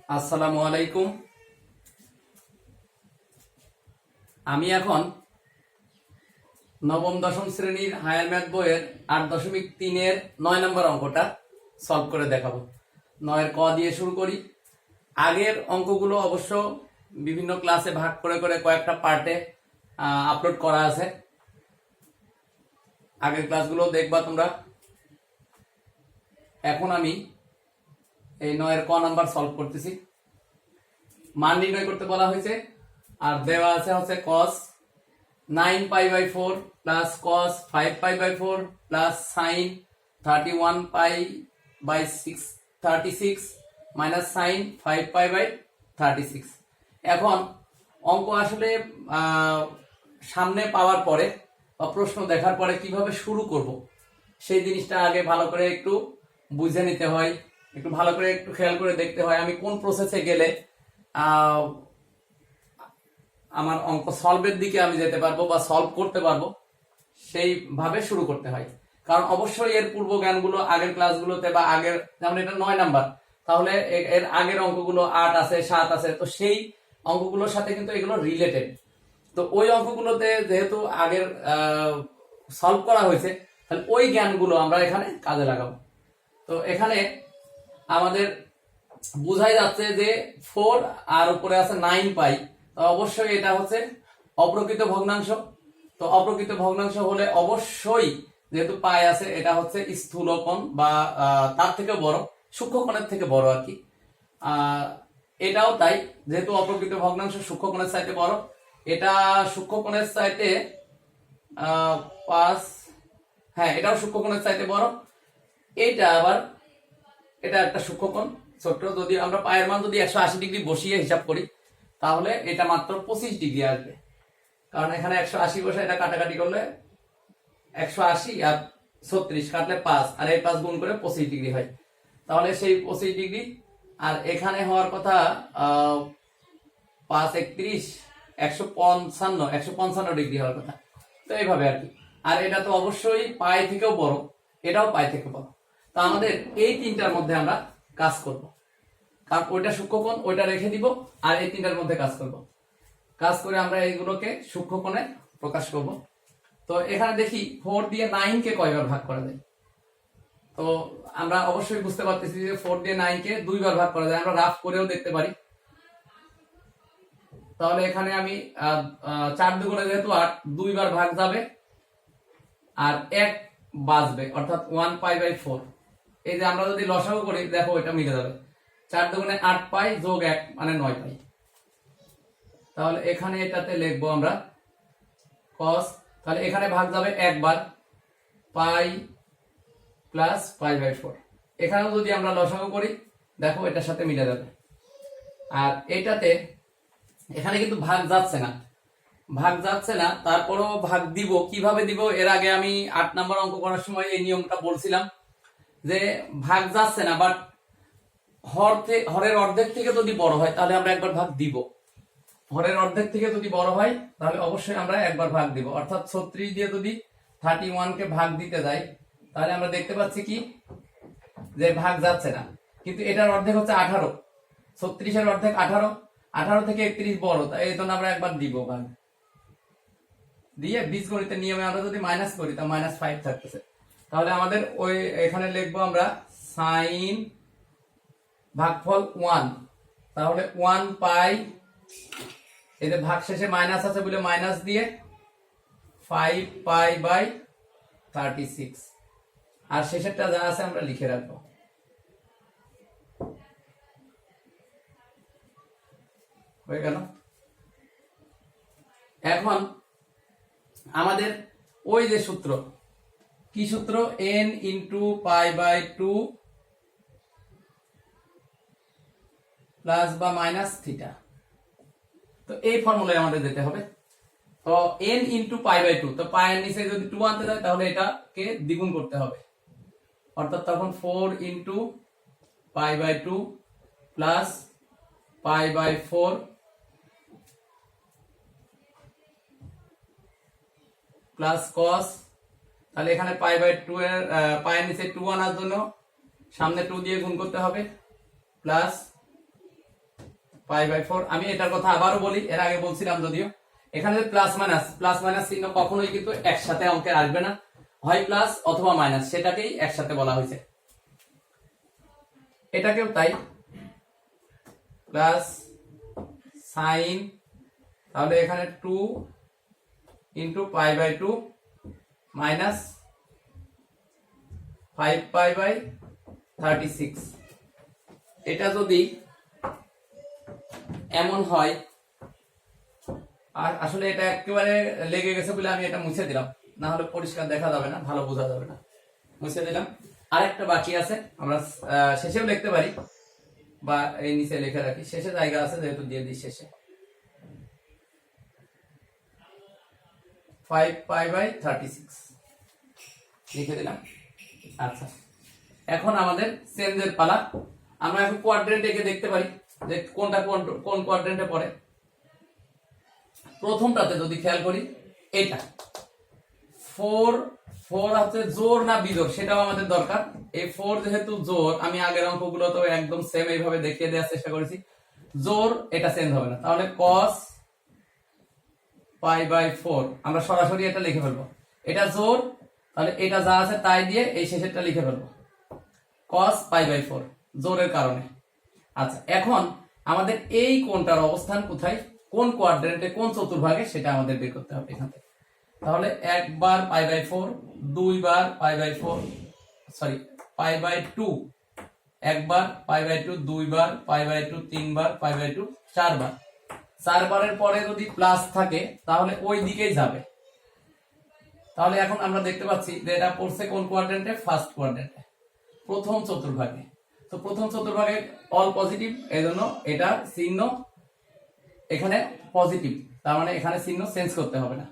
আসসালামু আলাইকুম। আমি এখন নবম দশম শ্রেণীর হায়ার ম্যাথ বইয়ের 8.3-এর 9 নম্বর অঙ্কটা সলভ করে দেখাবো। 9-এর ক দিয়ে শুরু করি। আগের অঙ্কগুলো অবশ্য বিভিন্ন ক্লাসে ভাগ করে করে কয়েকটা পার্টে আপলোড করা আছে, আগের ক্লাসগুলো দেখবা তোমরা। এখন আমি এই 9-এর ক নাম্বার সলভ করতেছি। মান নির্ণয় করতে বলা হয়েছে, আর দেওয়া আছে হচ্ছে cos 9π/4 plus cos 5π/4 plus sin 31π/36 minus sin 5π/36। এখন অঙ্ক আসলে সামনে পাওয়ার পরে বা প্রশ্ন দেখার পরে কিভাবে শুরু করব সেই জিনিসটা আগে ভালো করে একটু বুঝে নিতে হয়, একটু ভালো করে একটু খেয়াল করে দেখতে হয় আমি কোন প্রসেসে গেলে আমার অঙ্ক সলভের দিকে আমি যেতে পারবো বা সলভ করতে পারবো, সেইভাবে শুরু করতে হয়। কারণ অবশ্যই এর পূর্ব জ্ঞানগুলো আগের ক্লাসগুলোতে বা আগের, যেমন এটা 9 নাম্বার, তাহলে এর আগের অঙ্কগুলো 8 আছে, 7 আছে, তো সেই অঙ্কগুলোর সাথে কিন্তু এগুলো রিলেটেড। তো ওই অঙ্কগুলোতে যেহেতু আগের সলভ করা হয়েছে, তাহলে ওই জ্ঞানগুলো আমরা এখানে কাজে লাগাবো। তো এখানে আমাদের বোঝাই যাচ্ছে যে 4 আর উপরে আছে 9π, তো অবশ্যই এটা হচ্ছে অপ্রকৃত ভগ্নাংশ। তো অপ্রকৃত ভগ্নাংশ হলে অবশ্যই যেহেতু পাই আছে, এটা হচ্ছে স্থূলকোণ বা তার থেকে বড়, সূক্ষ্মকোণের থেকে বড় আর কি। এটাও তাই, যেহেতু অপ্রকৃত ভগ্নাংশ সূক্ষ্মকোণের চাইতে বড়, এটা সূক্ষ্মকোণের চাইতে 5, হ্যাঁ এটাও সূক্ষ্মকোণের চাইতে বড়। এইটা আবার এটা একটা সূক্ষ্মকোণ ছোট্ট, যদি আমরা পায়ের মান যদি 180 ডিগ্রি বসিয়ে হিসাব করি তাহলে এটা মাত্র 25 ডিগ্রি আসবে। কারণ এখানে 180 বসে এটা কাটাকাটি করলে 180 আর 36 কাটলে 5, আর এই 5 গুণ করে 25 ডিগ্রি হয়। তাহলে সেই 25 ডিগ্রি, আর এখানে হওয়ার কথা 5 31 155 ডিগ্রি হওয়ার কথা। তো এইভাবে আর কি। আর এটা তো অবশ্যই পাই থেকেও বড়, এটাও পাই থেকে বড়। তো আমাদের এই তিনটার মধ্যে আমরা কাজ করব, কারণ ওইটা সূক্ষ্মকোণ, ওইটা রেখে দিব, আর এই তিনটার মধ্যে কাজ করব। কাজ করে আমরা এইগুলোকে সূক্ষ্মকোণে প্রকাশ করব। তো এখানে দেখি 4 দিয়ে 9 কে কয়বার ভাগ করা যায়। তো আমরা অবশ্যই বুঝতে পারতেছি যে 4 দিয়ে 9 কে 2 বার ভাগ করা যায়, আমরা রাফ করেও দেখতে পারি। তাহলে এখানে আমি 4 দুগুণে যেহেতু 8, 2 বার ভাগ যাবে আর 1 বাঁচবে, অর্থাৎ 1π/4। এই যে আমরা যদি লসাগু করি দেখো এটা মিলে যাবে, 4 দুগুণে 8π যোগ 1 মানে 9π। তাহলে এখানে এটাতে লিখবো আমরা cos, তাহলে এখানে ভাগ যাবে একবার, পাই প্লাস π/4। এখানেও যদি আমরা লসাগু করি দেখো এটার সাথে মিলে যাবে। আর এটাতে এখানে কিন্তু ভাগ যাচ্ছে না, তারপরেও ভাগ দিব। কিভাবে দিব, এর আগে আমি 8 নম্বর অঙ্ক করার সময় এই নিয়মটা বলছিলাম যে ভাগ যাচ্ছে না, বাট হরের অর্ধেক থেকে যদি বড় হয় তাহলে আমরা একবার ভাগ দিব। হরের অর্ধেক থেকে যদি বড় হয় তাহলে অবশ্যই আমরা একবার ভাগ দিব। অর্থাৎ 36 দিয়ে যদি 31 কে ভাগ দিতে যাই তাহলে আমরা দেখতে পাচ্ছি কি যে ভাগ যাচ্ছে না, কিন্তু এটার অর্ধেক হচ্ছে 18, 36-এর অর্ধেক 18 থেকে 31 বড়, তাই এই জন্য আমরা একবার দিব ভাগ দিয়ে। বীজগণিতের নিয়মে আমরা যদি মাইনাস করি তা -5 থাকতেছে। তাহলে আমাদের ওই এখানে লিখবো আমরা sin ভাগফল 1, তাহলে 1π, এই যে ভাগ শেষে মাইনাস আছে বলে মাইনাস দিয়ে 5π/36, আর শেষেরটা যা আছে আমরা লিখে রাখবো। হয়ে গেল। এখন আমাদের ওই যে সূত্র, কি সূত্র, n × π/2 প্লাস বা মাইনাস থিটা, তো এই ফর্মুলায় আমাদের যেতে হবে। তো n × π/2, তো পাই এর নিচে যদি 2 আনতে যায় তাহলে এটাকে দ্বিগুণ করতে হবে, অর্থাৎ তখন 4 × π/2 প্লাস π/4 প্লাস cos, তাহলে এখানে π/2 এর পায়ের নিচে 2 আনার জন্য সামনে 2 দিয়ে গুণ করতে হবে, প্লাস পাই বাই 4। আমি এটার কথা আবারও বলি, এর আগে বলছিলাম যদিও, এখানে প্লাস মাইনাস চিহ্ন কখনোই কিন্তু একসাথে অঙ্কে আসবে না, হয় প্লাস অথবা মাইনাস, সেটাকেই একসাথে বলা হয়েছে। এটাকেও তাই, প্লাস সাইন, তাহলে এখানে 2 into pi by 2 minus 5 pi by 36। এটা যদি এমন হয়, আর আসলে এটা একেবারে লেগে গেছে বলে আমি এটা মুছে দিলাম, না হলে পরিষ্কার দেখা যাবে না, ভালো বোঝা যাবে না, মুছে দিলাম। আরেকটা বাকি আছে, আমরা শেষেও লিখতে পারি বা এই নিচে লিখে রাখি, শেষে জায়গা আছে যেহেতু দিয়ে দিই শেষে, 5 পাই বাই 36 লিখে দিলাম। আচ্ছা, এখন আমাদের চেঞ্জের পালা। আমরা এখন কোয়াড্রেন্ট একে দেখতে পারি যে কোনটা কোন কোয়াড্রেন্টে পড়ে। প্রথমটাতে যদি খেয়াল করি, এটা 4 হচ্ছে জোর না বিজোড় সেটাও আমাদের দরকার। এই 4 যেহেতু জোর, আমি আগের অঙ্কগুলো তো একদম সেম এইভাবে দেখিয়ে দেওয়ার চেষ্টা করেছি, জোর, এটা চেঞ্জ হবে না। তাহলে cos পাই বাই 4 আমরা সরাসরি এটা লিখে ফেলবো, এটা জোর, তাহলে এটা যা আছে তাই দিয়ে এই শেষেরটা লিখে ফেলবো, cos পাই বাই 4 জোরের কারণে। আচ্ছা, এখন আমাদের এই কোণটার অবস্থান কোথায়, কোন কোয়াড্রেন্টে, কোন চতুর্ভাগে, সেটা আমাদের বের করতে হবে এখান থেকে। তাহলে একবার পাই বাই 4, দুইবার pi by 4, sorry pi by 2, একবার পাই বাই 2, দুইবার পাই বাই 2, তিনবার পাই বাই 2, চারবার। চারবারের পরে যদি প্লাস থাকে তাহলে ওই দিকেই যাবে। তাহলে এখন আমরা দেখতে পাচ্ছি যে এটা পড়ছে কোন কোয়াড্রেন্টে, ফার্স্ট কোয়াড্রেন্টে, প্রথম চতুর্ভাগে। তো প্রথম চতুর্ভাগে অল পজিটিভ, এই জন্য এটা চিহ্ন এখানে পজিটিভ, তার মানে এখানে চিহ্ন চেঞ্জ করতে হবে না।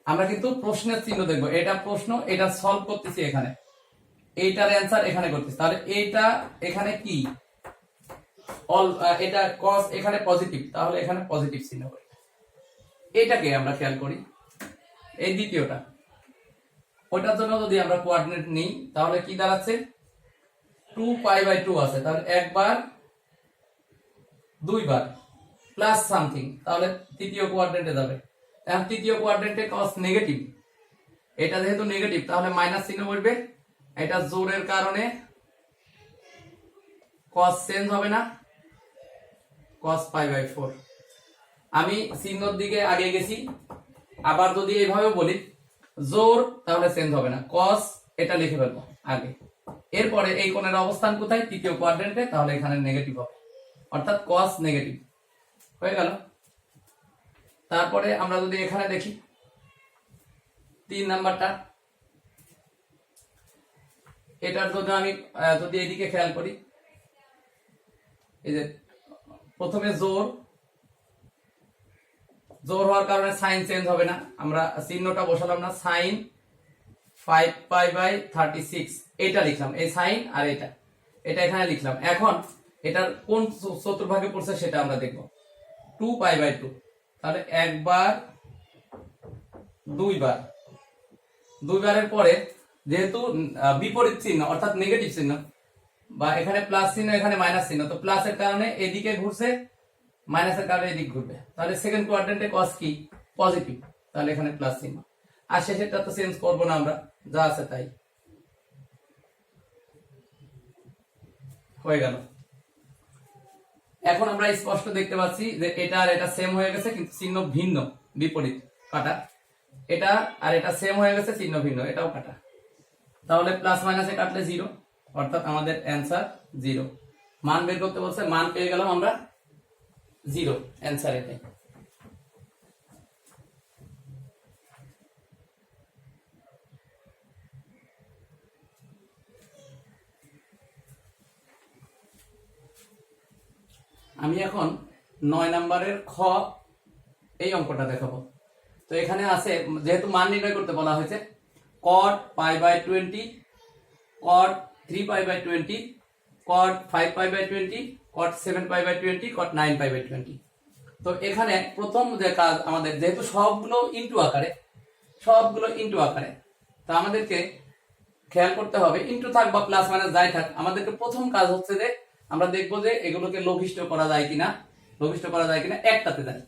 আমরা কিন্তু প্রশ্নের চিহ্ন দেখবো, এটা প্রশ্ন, এটা সলভ করতেছি, এখানে এইটার অ্যান্সার এখানে করতেছি। তাহলে এইটা এখানে কি অল, এটা cos এখানে পজিটিভ, তাহলে এখানে পজিটিভ চিহ্ন করি। এটাকে আমরা খেয়াল করি, এই দ্বিতীয়টা, ওটার জন্য যদি আমরা কোঅর্ডিনেট নিই তাহলে কি দাঁড়াচ্ছে, 2 পাই বাই 2 আছে, তাহলে একবার দুইবার প্লাস সামথিং, তাহলে তৃতীয় কোয়াড্রেন্টে যাবে। এখন তৃতীয় কোয়াড্রেন্টে cos নেগেটিভ, এটা যেহেতু নেগেটিভ তাহলে মাইনাস চিহ্ন বসবে, এটা জোরের কারণে cos চেঞ্জ হবে না, cos পাই বাই 4। আমি চিহ্নর দিকে আগে গেছি, আবার যদি এইভাবে বলি জোর, তাহলে চেঞ্জ হবে না, cos এটা লিখে ফেলবো আগে। এরপরে এই কোণের অবস্থান কোথায়, তৃতীয় কোয়াড্রেন্টে, তাহলে এখানে নেগেটিভ হবে, অর্থাৎ cos নেগেটিভ হয়ে গেল। তারপরে আমরা যদি এখানে দেখি 3 নাম্বারটা, এটার জন্য আমি যদি এদিকে খেয়াল করি, এই যে প্রথমে জোর হওয়ার কারণে সাইন চেঞ্জ হবে না, আমরা চিহ্নটা বসালাম না, সাইন 5 পাই বাই 36 এটা লিখলাম, এই সাইন আর এটা এখানে লিখলাম। এখন এটার কোন চতুর্ভাগে পড়ছে সেটা আমরা দেখব, 2 পাই বাই 2, তাহলে একবার দুইবারের পরে যেহেতু বিপরীত চিহ্ন অর্থাৎ নেগেটিভ চিহ্ন, বা এখানে প্লাস চিহ্ন এখানে মাইনাস চিহ্ন, তো প্লাসের কারণে এদিকে ঘুরছে, মাইনাসের কারণে এদিক ঘুরবে, তাহলে সেকেন্ড কোয়াড্রেন্টে cos কি পজিটিভ, তাহলে এখানে প্লাস চিহ্ন। আর শেষেরটা তো চেঞ্জ করবো না, আমরা যা আছে তাই হয়ে গেল। এখন আমরা স্পষ্ট দেখতে পাচ্ছি যে এটা আর এটা সেম হয়ে গেছে, কিন্তু চিহ্ন ভিন্ন, বিপরীত কাটা, এটা আর এটা সেম হয়ে গেছে, চিহ্ন ভিন্ন, এটাও কাটা, তাহলে প্লাস মাইনাসে কাটলে 0, অর্থাৎ আমাদের অ্যান্সার 0। মান বের করতে বলছে, মান পেয়ে গেলাম আমরা 0, অ্যান্সার এটাই। আমি এখন 9 নাম্বারের খ এই অঙ্কটা দেখাবো। তো এখানে আছে, যেহেতু মান নির্ণয় করতে বলা হয়েছে, cot pi by 20, cot 3 pi by 20, cot 5 pi by 20, cot 7 pi by 20, cot 9 pi by 20। তো এখানে প্রথম যে কাজ আমাদের, যেহেতু সবগুলো ইনটু আকারে, তো আমাদেরকে খেয়াল করতে হবে, ইনটু থাক বা প্লাস মাইনাস যাই থাক, আমাদেরকে প্রথম কাজ হচ্ছে যে আমরা দেখবো যে এগুলোকে লঘিষ্ঠ করা যায় কিনা, লঘিষ্ঠ করা যায় কিনা একটাতে যায়,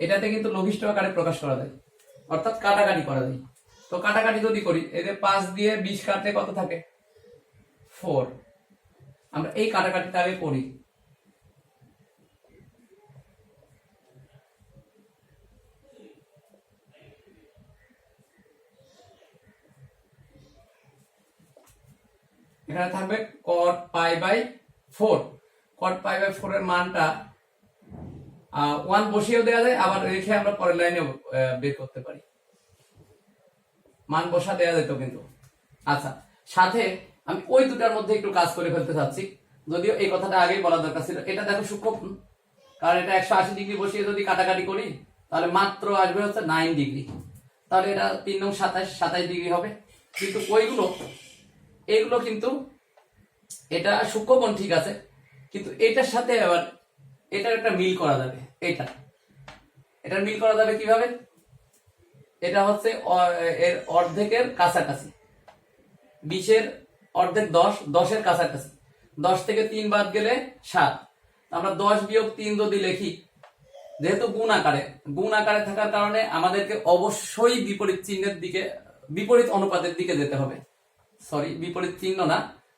এটাতে কিন্তু লঘিষ্ঠ আকারে প্রকাশ করা যায়, অর্থাৎ কাটাকাটি করা যায়। তো কাটাকাটি যদি করি, এই যে 5 দিয়ে 20 কাটলে কত থাকে 4। আমরা এই কাটাকাটিটা আগে করি। এখানে থাকবে cot pi by 4। cot pi by 4 এর মানটা 1 বসিয়েও দেওয়া যায়, আবার রেখে আমরা পরের লাইনে বের করতে পারি, মান বসা দেওয়া যেত কিন্তু। আচ্ছা, সাথে আমি ওই দুটার মধ্যে একটু কাজ করে ফেলতে চাচ্ছি, যদিও এই কথাটা আগেই বলা দরকার ছিল। এটা দেখো সূক্ষ্ম, কারণ এটা 180 ডিগ্রি বসিয়ে যদি কাটাকাটি করি তাহলে মাত্র আসবে হচ্ছে 9 ডিগ্রি, তাহলে এটা 3 নং 27 ডিগ্রি হবে। কিন্তু এইগুলো কিন্তু এটা সূক্ষ্মকোণ ঠিক আছে, কিন্তু এটার সাথে আবার এটার একটা মিল করা যাবে। এটার মিল করা যাবে কিভাবে? এটা হচ্ছে এর অর্ধেকের কাছাকাছি, 20 এর অর্ধেক 10, 10 এর কাছাকাছি। 10 থেকে 3 বাদ গেলে 7। আমরা 10 বিয়োগ 3 যদি লিখি, যেহেতু গুণ আকারে থাকার কারণে আমাদেরকে অবশ্যই বিপরীত চিহ্নের দিকে, বিপরীত অনুপাতের দিকে যেতে হবে। সরি, বিপরীত চিহ্ন না,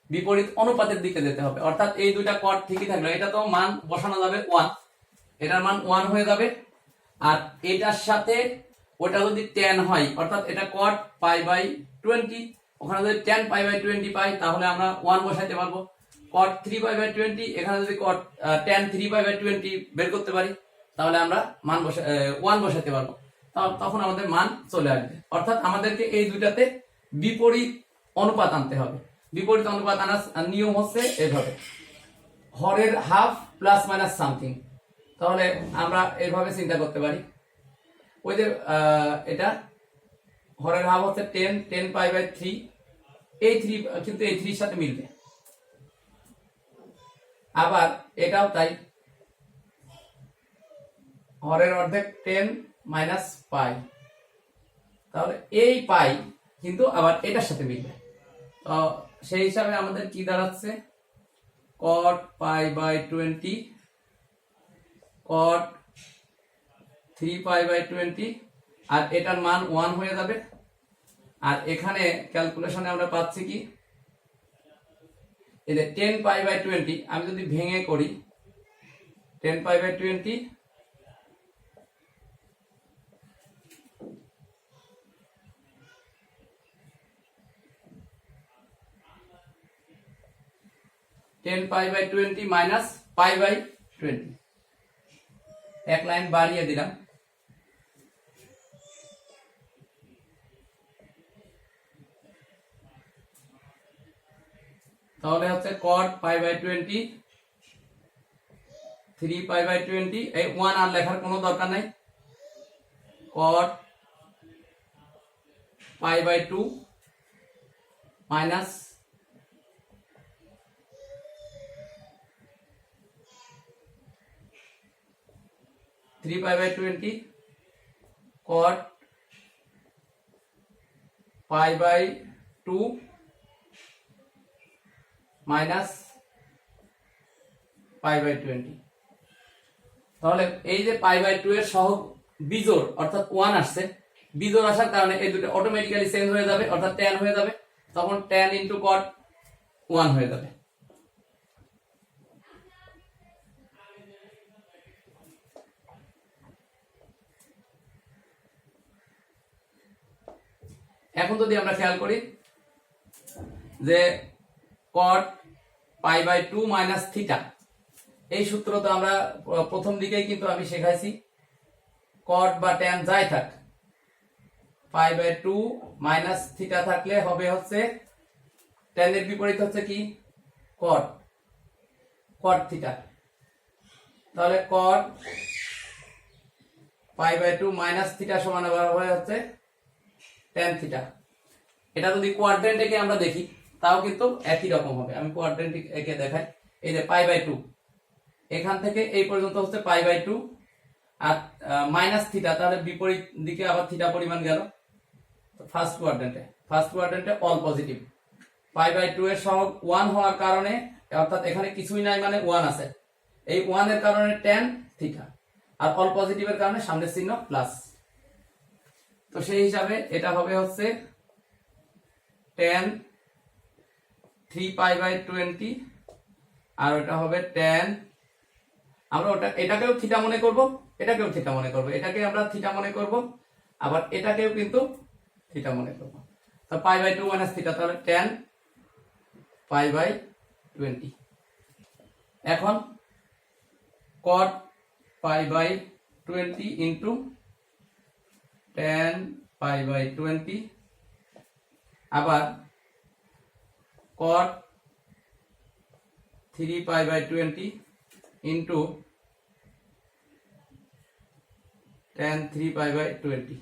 বিপরীত অনুপাতের দিকে যেতে হবে। অর্থাৎ এই দুইটা কট ঠিকই থাকলো, এটা তো মান বসানো যাবে 1, এটার মান 1 হয়ে যাবে। আর এটার সাথে ওটা যদি 10 হয়, অর্থাৎ এটা cot পাই বাই 20, ওখানে যদি 10 পাই বাই 20 পাই তাহলে আমরা 1 বসাইতে পারবো। cot 3 পাই বাই 20, এখানে যদি cot tan 3 পাই বাই 20 বের করতে পারি তাহলে আমরা মান 1 বসাতে পারবো, তখন আমাদের মান চলে আসবে। অর্থাৎ আমাদেরকে এই দুইটাতে বিপরীত অনুপাত আনতে হবে। বিপরীত অনুপাত আনার নিয়ম হচ্ছে এভাবে, হরের হাফ প্লাস মাইনাস সামথিং। তাহলে আমরা এইভাবে চিন্তা করতে পারি, ওই যে এটা হরের হাফ হচ্ছে 10 পাই বাই 3, এই 3 কিন্তু এই 3 এর সাথে মিলবে। আবার এটাও তাই, হরের অর্ধেক 10 মাইনাস পাই, তাহলে এই পাই কিন্তু আবার এটার সাথে মিলবে। তো সেই হিসাবে আমাদের কি দাঁড়াচ্ছে, cot pi by 20, cot 3 pi by 20, আর এটার মান 1 হয়ে যাবে। আর এখানে ক্যালকুলেশনে আমরা পাচ্ছি কি, এই যে 10 পাই বাই 20 আমি যদি ভেঙে করি, 10 pi by 20 10 pi by 20 minus pi by 20, এক লাইন বাড়িয়ে দিলাম। তাহলে হচ্ছে cot pi by 20, 3 pi by 20, এই 1 আর লেখার কোনো দরকার নাই, cot pi by 2 minus 3 pi by 20, cot pi by 2 minus pi by 20। তাহলে এই যে পাই বাই 2 এর সহগ বিজোড় অর্থাৎ 1 আসছে, বিজোড় আসার কারণে এই দুটো অটোমেটিক্যালি চেঞ্জ হয়ে যাবে, অর্থাৎ tan হয়ে যাবে, তখন tan ইনটু cot 1 হয়ে যাবে। এখন যদি আমরা খেয়াল করি যে cot pi by 2 minus theta, এই সূত্র তো আমরা প্রথম দিকেই কিন্তু আমি শেখাইছি, cot বা tan যাই থাক, পাই বাই 2 মাইনাস থিটা থাকলে হবে হচ্ছে tan এর বিপরীত হচ্ছে কি cot থিটা। তাহলে cot pi by 2 minus theta সমান হবে হচ্ছে tan থিটা। এটা যদি কোয়াড্রেন্ট একে আমরা দেখি তাও কিন্তু একই রকম হবে। আমি কোয়াড্রেন্ট একে দেখাই, এই যে পাই বাই 2, এখান থেকে এই পর্যন্ত হচ্ছে পাই বাই 2 আর মাইনাস থিটা, তাহলে বিপরীত দিকে আবার থিটা পরিমাণ গেল। ফার্স্ট কোয়াড্রেন্টে অল পজিটিভ, পাই বাই 2 এর সহগ 1 হওয়ার কারণে, অর্থাৎ এখানে কিছুই নাই মানে 1 আছে, এই 1 এর কারণে tan থিটা, আর অল পজিটিভের কারণে সামনের চিহ্ন প্লাস। তো সেই হিসাবে এটা হবে হচ্ছে tan 3π/20, আর ওটা হবে tan, আমরা ওটা এটাকেও থিটা মনে করব, এটাকেও থিটা মনে করব, এটাকে আমরা থিটা মনে করব, আবার এটাকেও কিন্তু থিটা মনে করব। তো π/2 - থিটা, তাহলে tan π/20। এখন cot π/20 ইন্টু tan π/20, আবার cot 3π/20 ইন্টু tan 3π/20।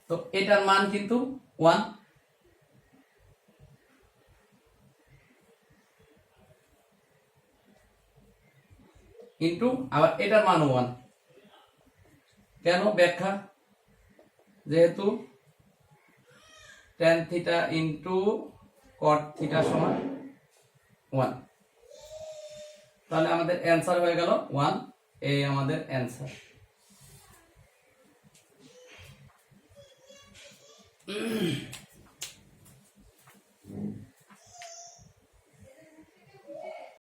তো এটার মান কিন্তু 1, ইন্টু আবার এটার মানও 1। কেন? ব্যাখ্যা, যেহেতু tan theta into cot theta সমান 1, তাহলে আমাদের অ্যান্সার হয়ে গেল 1। এই আমাদের অ্যান্সার।